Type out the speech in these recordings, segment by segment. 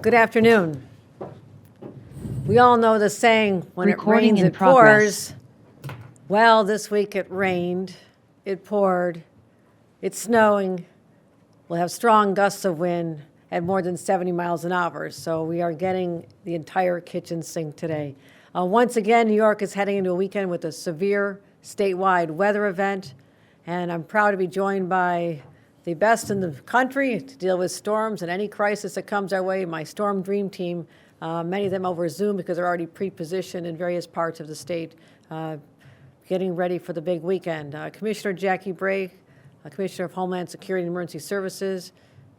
Good afternoon. We all know the saying, when Recording it rains, in it progress. pours. Well, this week it rained, it poured, it's snowing. We'll have strong gusts of wind at more than 70 miles an hour. So we are getting the entire kitchen sink today. Once again, New York is heading into a weekend with a severe statewide weather event. And I'm proud to be joined by the best in the country to deal with storms and any crisis that comes our way, my Storm Dream Team, many of them over Zoom because they're already pre-positioned in various parts of the state, getting ready for the big weekend. Commissioner Jackie Bray, Commissioner of Homeland Security and Emergency Services,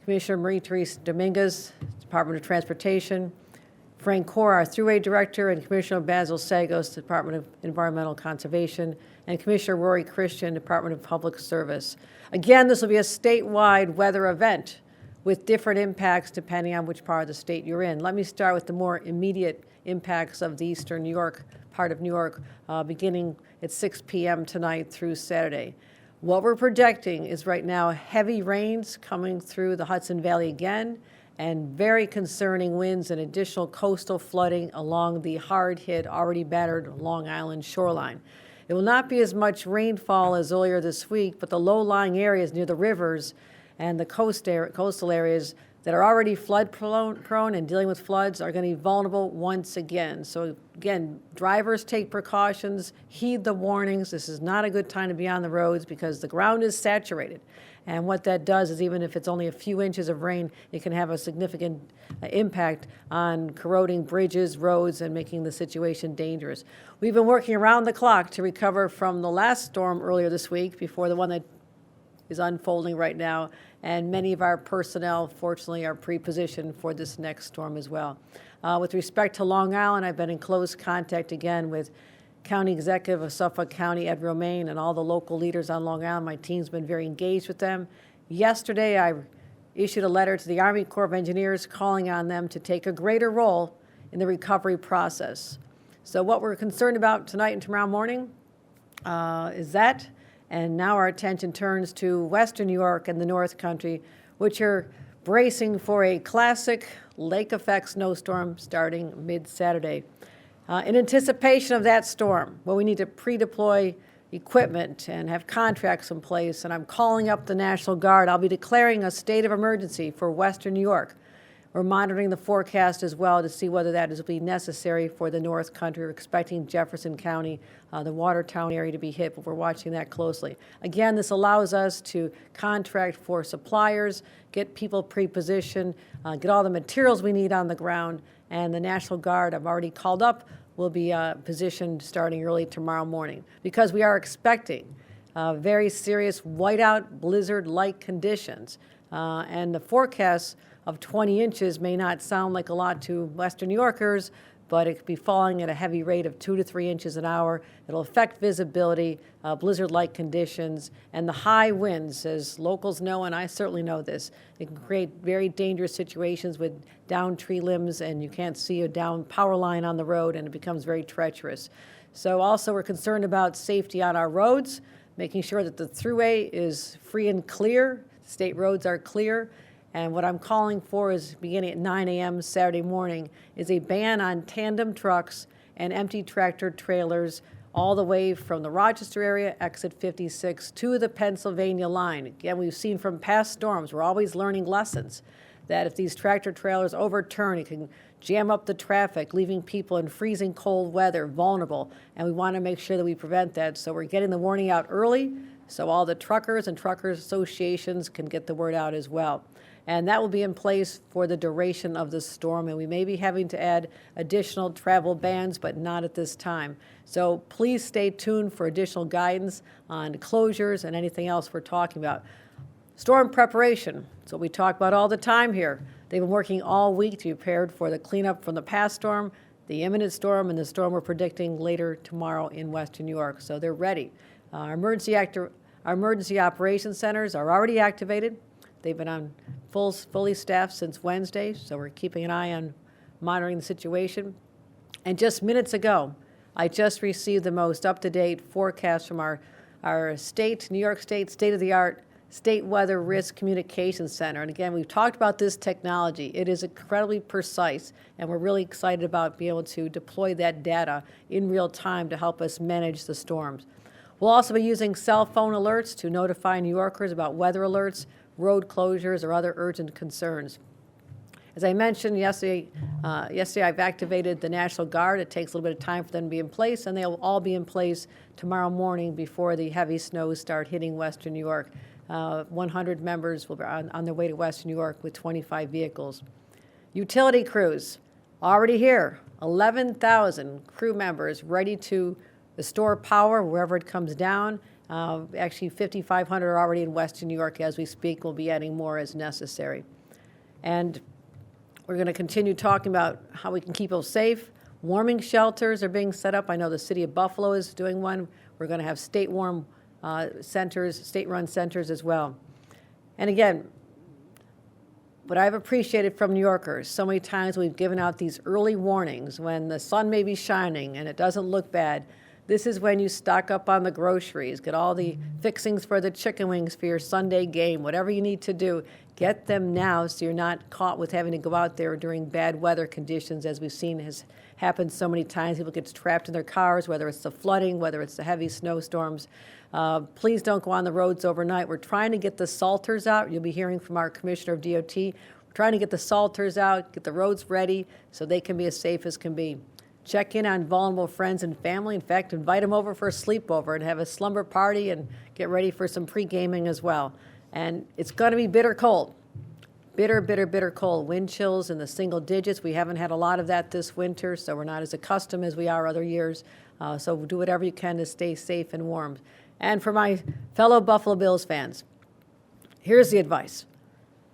Commissioner Marie-Therese Dominguez, Department of Transportation, Frank Corr, our Thruway Director, and Commissioner Basil Sagos, Department of Environmental Conservation, and Commissioner Rory Christian, Department of Public Service. Again, this will be a statewide weather event with different impacts depending on which part of the state you're in. Let me start with the more immediate impacts of the eastern New York, part of New York, beginning at 6 p.m. tonight through Saturday. What we're projecting is right now heavy rains coming through the Hudson Valley again, and very concerning winds and additional coastal flooding along the hard-hit, already battered Long Island shoreline. It will not be as much rainfall as earlier this week, but the low-lying areas near the rivers and the coastal areas that are already flood prone and dealing with floods are going to be vulnerable once again. So again, drivers take precautions, heed the warnings. This is not a good time to be on the roads because the ground is saturated. And what that does is even if it's only a few inches of rain, it can have a significant impact on corroding bridges, roads, and making the situation dangerous. We've been working around the clock to recover from the last storm earlier this week before the one that is unfolding right now, and many of our personnel, fortunately, are pre-positioned for this next storm as well. With respect to Long Island, I've been in close contact again with County Executive of Suffolk County, Ed Romaine, and all the local leaders on Long Island. My team's been very engaged with them. Yesterday, I issued a letter to the Army Corps of Engineers calling on them to take a greater role in the recovery process. So what we're concerned about tonight and tomorrow morning is that. And now our attention turns to Western New York and the North Country, which are bracing for a classic lake effect snowstorm starting mid-Saturday. In anticipation of that storm, well, we need to pre-deploy equipment and have contracts in place, and I'm calling up the National Guard. I'll be declaring a state of emergency for Western New York. We're monitoring the forecast as well to see whether that is be necessary for the North Country. We're expecting Jefferson County, the Watertown area to be hit, but we're watching that closely. Again, this allows us to contract for suppliers, get people pre-positioned, get all the materials we need on the ground, and the National Guard, I've already called up, will be positioned starting early tomorrow morning because we are expecting very serious whiteout blizzard-like conditions. And the forecast of 20 inches may not sound like a lot to Western New Yorkers, but it could be falling at a heavy rate of 2 to 3 inches an hour. It'll affect visibility, blizzard-like conditions, and the high winds, as locals know, and I certainly know this. It can create very dangerous situations with downed tree limbs, and you can't see a down power line on the road, and it becomes very treacherous. So also we're concerned about safety on our roads, making sure that the thruway is free and clear, state roads are clear. And what I'm calling for is beginning at 9 a.m. Saturday morning is a ban on tandem trucks and empty tractor trailers all the way from the Rochester area, exit 56, to the Pennsylvania line. Again, we've seen from past storms, we're always learning lessons, that if these tractor trailers overturn, it can jam up the traffic, leaving people in freezing cold weather vulnerable. And we want to make sure that we prevent that. So we're getting the warning out early so all the truckers and truckers associations can get the word out as well. And that will be in place for the duration of the storm. And we may be having to add additional travel bans, but not at this time. So please stay tuned for additional guidance on closures and anything else we're talking about. Storm preparation. It's what we talk about all the time here. They've been working all week to be prepared for the cleanup from the past storm, the imminent storm, and the storm we're predicting later tomorrow in Western New York. So they're ready. Our emergency operations centers are already activated. They've been on fully staffed since Wednesday, so we're keeping an eye on monitoring the situation. And just minutes ago, I just received the most up-to-date forecast from our state, New York State, state-of-the-art State Weather Risk Communication Center. And again, we've talked about this technology. It is incredibly precise, and we're really excited about being able to deploy that data in real time to help us manage the storms. We'll also be using cell phone alerts to notify New Yorkers about weather alerts, road closures, or other urgent concerns. As I mentioned yesterday, I've activated the National Guard. It takes a little bit of time for them to be in place, and they'll all be in place tomorrow morning before the heavy snows start hitting Western New York. 100 members will be on their way to Western New York with 25 vehicles. Utility crews already here, 11,000 crew members ready to restore power wherever it comes down. Actually, 5,500 are already in Western New York as we speak. We'll be adding more as necessary. And we're going to continue talking about how we can keep people safe. Warming shelters are being set up. I know the city of Buffalo is doing one. We're going to have state-run centers as well. And again, what I've appreciated from New Yorkers, so many times we've given out these early warnings when the sun may be shining and it doesn't look bad. This is when you stock up on the groceries, get all the fixings for the chicken wings for your Sunday game, whatever you need to do, get them now so you're not caught with having to go out there during bad weather conditions, as we've seen has happened so many times. People get trapped in their cars, whether it's the flooding, whether it's the heavy snowstorms. Please don't go on the roads overnight. We're trying to get the salters out. You'll be hearing from our Commissioner of DOT. We're trying to get the salters out, get the roads ready so they can be as safe as can be. Check in on vulnerable friends and family. In fact, invite them over for a sleepover and have a slumber party and get ready for some pre-gaming as well. And it's going to be bitter cold. Bitter, bitter, bitter cold. Wind chills in the single digits. We haven't had a lot of that this winter, so we're not as accustomed as we are other years. So do whatever you can to stay safe and warm. And for my fellow Buffalo Bills fans, here's the advice.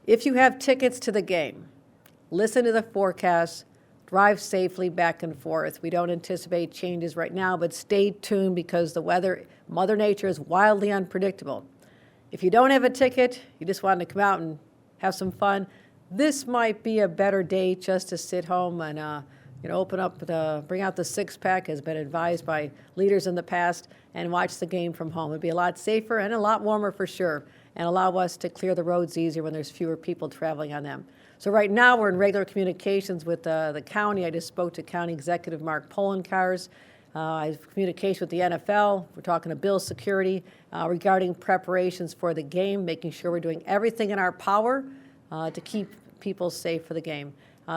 If you have tickets to the game, listen to the forecast. Drive safely back and forth. We don't anticipate changes right now, but stay tuned because the weather, Mother Nature is wildly unpredictable. If you don't have a ticket, you just want to come out and have some fun, this might be a better day just to sit home and open up, bring out the six-pack, has been advised by leaders in the past, and watch the game from home. It'd be a lot safer and a lot warmer for sure, and allow us to clear the roads easier when there's fewer people traveling on them. So right now, we're in regular communications with the county. I just spoke to County Executive Mark Polenkars. I have communication with the NFL. We're talking to Bill Security regarding preparations for the game, making sure we're doing everything in our power to keep people safe for the game.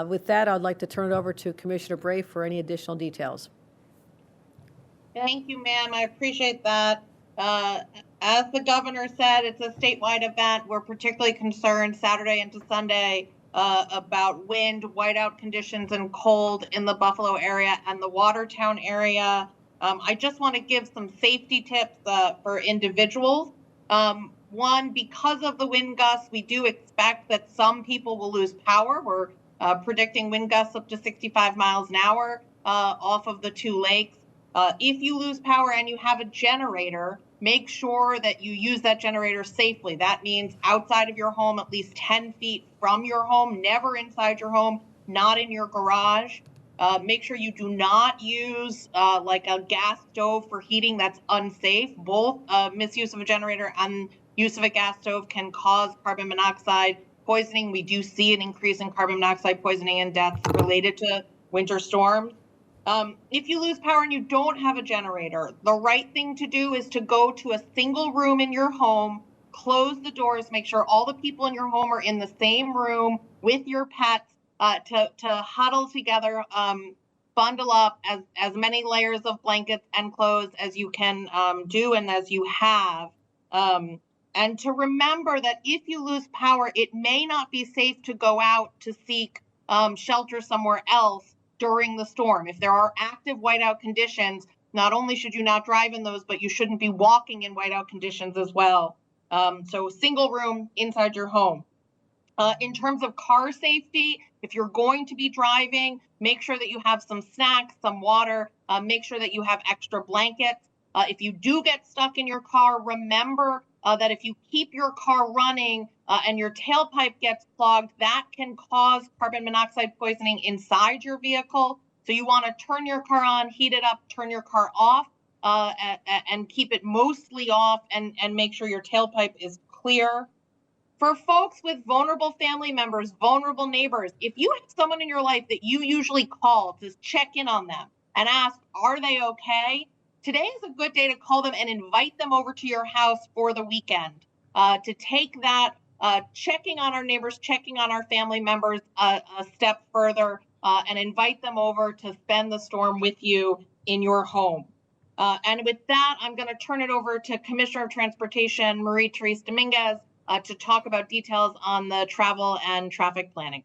With that, I'd like to turn it over to Commissioner Bray for any additional details. Thank you, ma'am. I appreciate that. As the governor said, it's a statewide event. We're particularly concerned Saturday into Sunday about wind, whiteout conditions, and cold in the Buffalo area and the Watertown area. I just want to give some safety tips for individuals. One, because of the wind gusts, we do expect that some people will lose power. We're predicting wind gusts up to 65 miles an hour off of the two lakes. If you lose power and you have a generator, make sure that you use that generator safely. That means outside of your home, at least 10 feet from your home, never inside your home, not in your garage. Make sure you do not use like a gas stove for heating. That's unsafe. Both misuse of a generator and use of a gas stove can cause carbon monoxide poisoning. We do see an increase in carbon monoxide poisoning and deaths related to winter storms. If you lose power and you don't have a generator, the right thing to do is to go to a single room in your home, close the doors, make sure all the people in your home are in the same room with your pets, to huddle together, bundle up as many layers of blankets and clothes as you can do and as you have. And to remember that if you lose power, it may not be safe to go out to seek shelter somewhere else during the storm. If there are active whiteout conditions, not only should you not drive in those, but you shouldn't be walking in whiteout conditions as well. So single room inside your home. In terms of car safety, if you're going to be driving, make sure that you have some snacks, some water, make sure that you have extra blankets. If you do get stuck in your car, remember that if you keep your car running and your tailpipe gets clogged, that can cause carbon monoxide poisoning inside your vehicle. So you want to turn your car on, heat it up, turn your car off, and keep it mostly off, and make sure your tailpipe is clear. For folks with vulnerable family members, vulnerable neighbors, if you have someone in your life that you usually call to check in on them and ask, are they okay? Today is a good day to call them and invite them over to your house for the weekend, to take that checking on our neighbors, checking on our family members a step further, and invite them over to spend the storm with you in your home. And with that, I'm going to turn it over to Commissioner of Transportation, Marie-Therese Dominguez, to talk about details on the travel and traffic planning.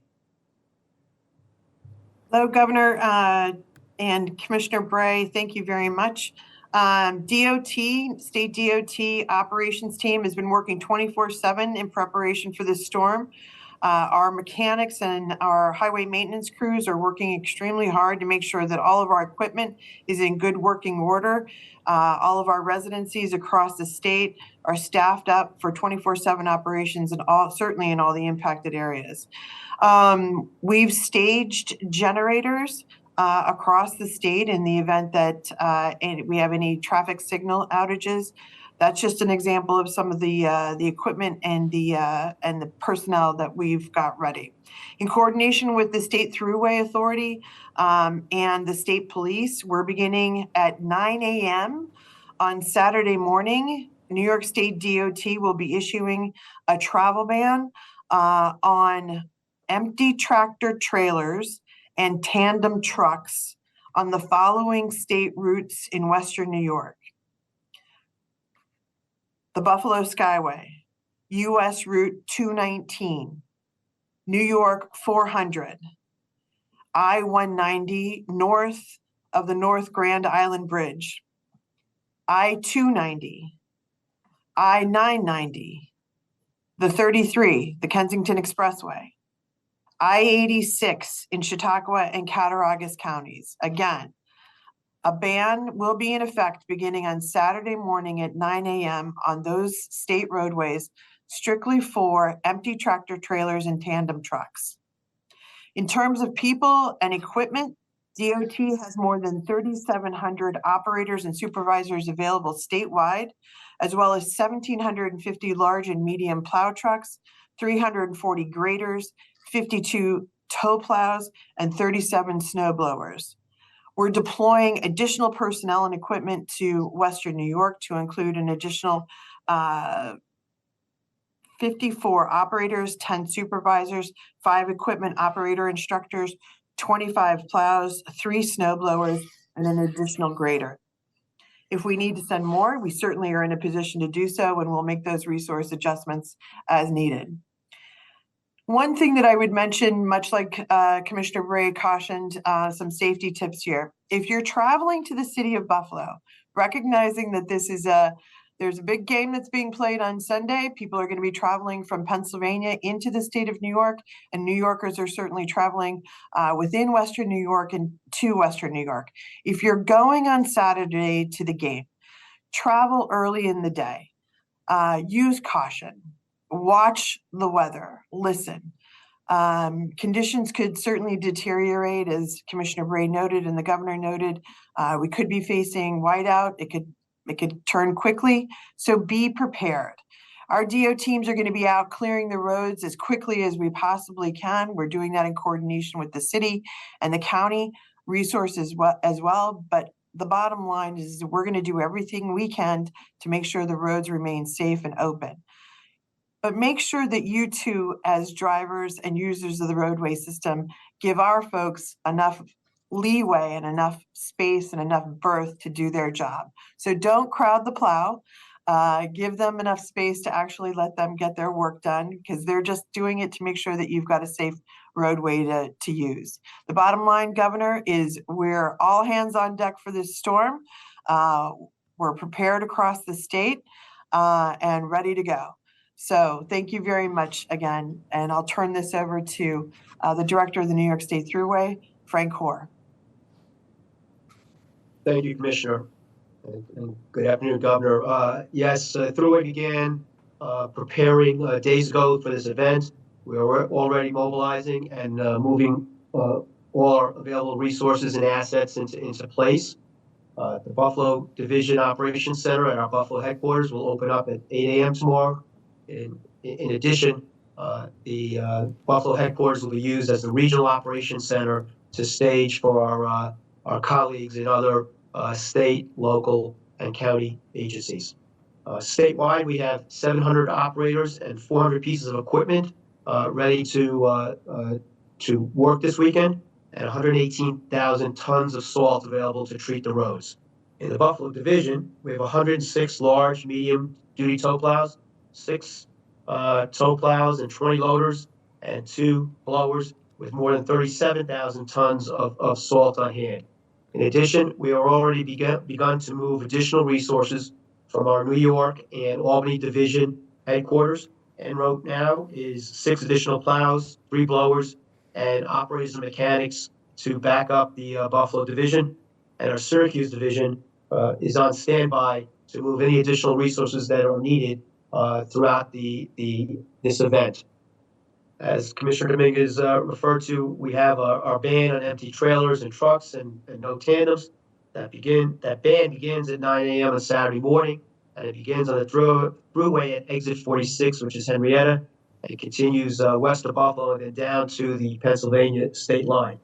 Hello, Governor and Commissioner Bray. Thank you very much. State DOT operations team has been working 24/7 in preparation for this storm. Our mechanics and our highway maintenance crews are working extremely hard to make sure that all of our equipment is in good working order. All of our residencies across the state are staffed up for 24/7 operations and certainly in all the impacted areas. We've staged generators across the state in the event that we have any traffic signal outages. That's just an example of some of the equipment and the personnel that we've got ready. In coordination with the State Thruway Authority and the state police, we're beginning at 9 a.m. on Saturday morning. New York State DOT will be issuing a travel ban on empty tractor trailers and tandem trucks on the following state routes in Western New York. The Buffalo Skyway, US Route 219, New York 400, I-190 north of the North Grand Island Bridge, I-290, I-990, the 33, the Kensington Expressway, I-86 in Chautauqua and Cattaraugus counties. Again, a ban will be in effect beginning on Saturday morning at 9 a.m. on those state roadways, strictly for empty tractor trailers and tandem trucks. In terms of people and equipment, DOT has more than 3,700 operators and supervisors available statewide, as well as 1,750 large and medium plow trucks, 340 graders, 52 tow plows, and 37 snow blowers. We're deploying additional personnel and equipment to Western New York to include an additional 54 operators, 10 supervisors, 5 equipment operator instructors, 25 plows, 3 snow blowers, and an additional grader. If we need to send more, we certainly are in a position to do so, and we'll make those resource adjustments as needed. One thing that I would mention, much like Commissioner Bray cautioned, some safety tips here. If you're traveling to the city of Buffalo, recognizing that there's a big game that's being played on Sunday, people are going to be traveling from Pennsylvania into the state of New York, and New Yorkers are certainly traveling within Western New York and to Western New York. If you're going on Saturday to the game, travel early in the day, use caution. Watch the weather, listen. Conditions could certainly deteriorate, as Commissioner Bray noted and the governor noted. We could be facing whiteout. It could turn quickly, so be prepared. Our DO teams are going to be out clearing the roads as quickly as we possibly can. We're doing that in coordination with the city and the county resources as well. But the bottom line is we're going to do everything we can to make sure the roads remain safe and open. But make sure that you too, as drivers and users of the roadway system, give our folks enough leeway and enough space and enough berth to do their job. So don't crowd the plow. Give them enough space to actually let them get their work done, because they're just doing it to make sure that you've got a safe roadway to use. The bottom line, Governor, is we're all hands on deck for this storm. We're prepared across the state and ready to go. So thank you very much again, and I'll turn this over to the Director of the New York State Thruway, Frank Hoare. Thank you, Commissioner, and good afternoon, Governor. Yes, Thruway began preparing days ago for this event. We are already mobilizing and moving all our available resources and assets into place. The Buffalo Division Operations Center at our Buffalo headquarters will open up at 8 a.m. tomorrow. In addition, the Buffalo headquarters will be used as the regional operations center to stage for our colleagues in other state, local, and county agencies. Statewide, we have 700 operators and 400 pieces of equipment ready to work this weekend, and 118,000 tons of salt available to treat the roads. In the Buffalo division, we have 106 large, medium-duty tow plows, 6 tow plows and 20 loaders, and 2 blowers with more than 37,000 tons of salt on hand. In addition, we are already begun to move additional resources from our New York and Albany division headquarters. En route now is 6 additional plows, 3 blowers, and operators and mechanics to back up the Buffalo division. And our Syracuse division is on standby to move any additional resources that are needed throughout this event. As Commissioner Dominguez referred to, we have our ban on empty trailers and trucks and no tandems. That ban begins at 9 a.m. on Saturday morning, and it begins on the Thruway at exit 46, which is Henrietta, and it continues west of Buffalo and then down to the Pennsylvania state line.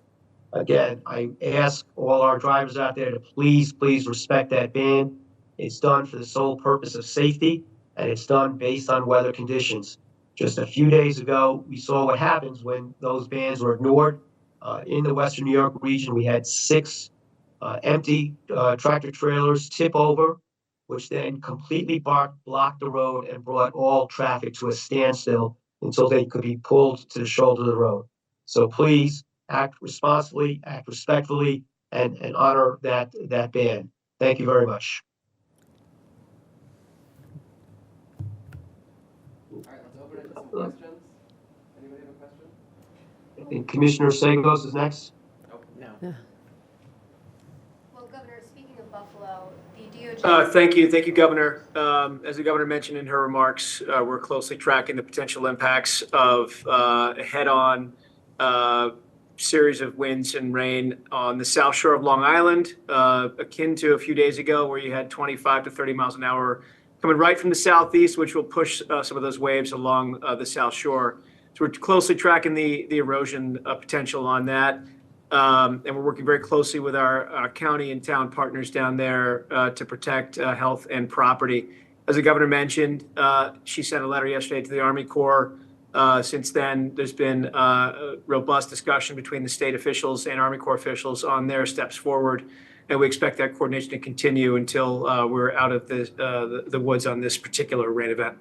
Again, I ask all our drivers out there to please respect that ban. It's done for the sole purpose of safety, and it's done based on weather conditions. Just a few days ago, we saw what happens when those bans were ignored. In the Western New York region, we had 6 empty tractor trailers tip over, which then completely blocked the road and brought all traffic to a standstill until they could be pulled to the shoulder of the road. So please act responsibly, act respectfully, and honor that ban. Thank you very much. All right, let's open it to some questions. Anybody have a question? And Commissioner Sagos is next. Yeah. Well, Governor, speaking of Buffalo, the DOJ. Thank you, Governor. As the governor mentioned in her remarks, we're closely tracking the potential impacts of a head-on series of winds and rain on the south shore of Long Island, akin to a few days ago where you had 25 to 30 miles an hour coming right from the southeast, which will push some of those waves along the south shore. So we're closely tracking the erosion potential on that. And we're working very closely with our county and town partners down there to protect health and property. As the governor mentioned, she sent a letter yesterday to the Army Corps. Since then, there's been a robust discussion between the state officials and Army Corps officials on their steps forward. And we expect that coordination to continue until we're out of the woods on this particular rain event.